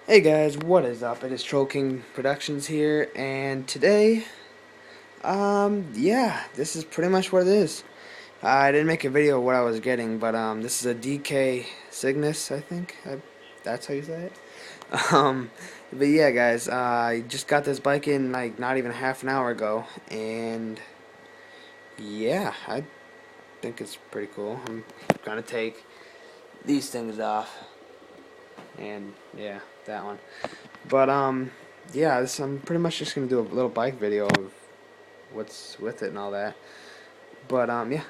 Hey guys, what is up? It is Troll King Productions here, and today, yeah, this is pretty much what it is. I didn't make a video of what I was getting, but this is a DK Cygnus, I think. That's how you say it. Um, but yeah, guys, I just got this bike in like not even half an hour ago, and yeah, I think it's pretty cool. I'm gonna take these things off, and yeah, that one. But yeah, I'm pretty much just gonna do a little bike video of what's with it and all that. But yeah,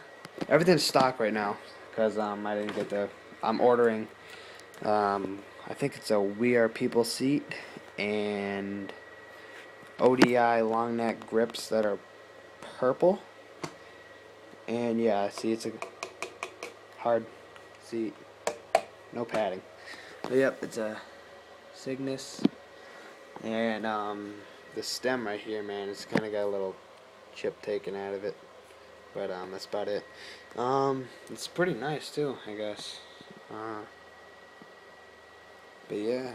everything's stock right now because I didn't get the. I'm ordering. I think it's a We Are People seat and ODI long neck grips that are purple. And yeah, see, it's a hard seat, no padding. But yep, it's a Cygnus. And the stem right here, man, it's kind of got a little chip taken out of it, but that's about it. It's pretty nice too, I guess. But yeah,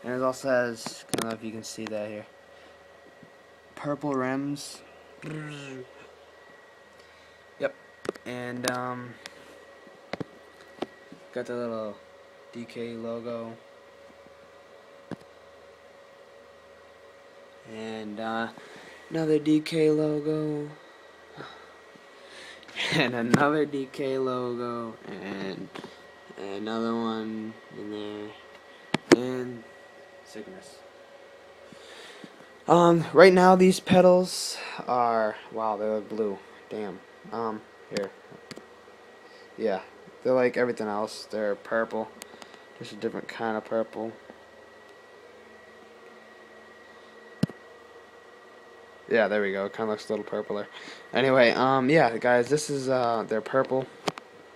and it also has, I don't know if you can see that here, purple rims. Yep, and got the little DK logo. And another DK logo, and another DK logo, and another one in there, and Cygnus. Right now these pedals are, wow, they're blue. Damn. Here. Yeah, they're like everything else. They're purple, just a different kind of purple. Yeah, there we go. It kind of looks a little purpler. Anyway, yeah, guys, this is, they're purple,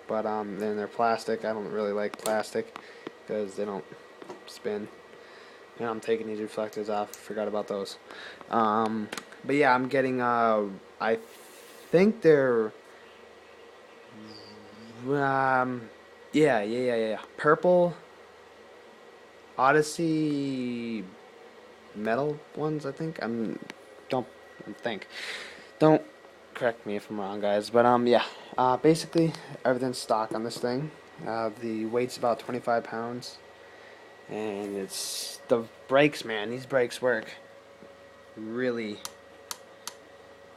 but, then they're plastic. I don't really like plastic, because they don't spin. You know, I'm taking these reflectors off. Forgot about those. But yeah, I'm getting, I think they're, yeah. Purple Odyssey metal ones, I think. Don't think. Don't correct me if I'm wrong, guys. But yeah. Basically, everything's stock on this thing. The weight's about 25 pounds, and it's the brakes, man. These brakes work really,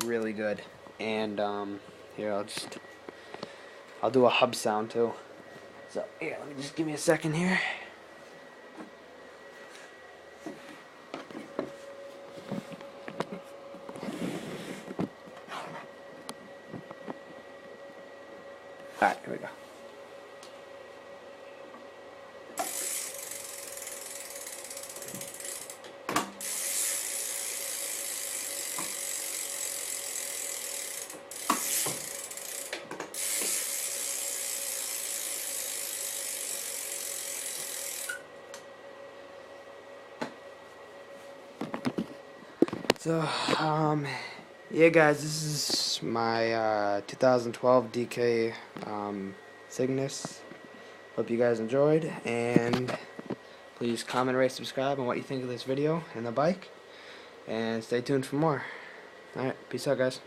really good. And here, I'll do a hub sound too. So here, let me just give me a second here. Alright, here we go. So, yeah, guys, this is my 2012 DK Cygnus. Hope you guys enjoyed, and please comment, rate, subscribe on what you think of this video and the bike, and stay tuned for more. Alright, peace out, guys.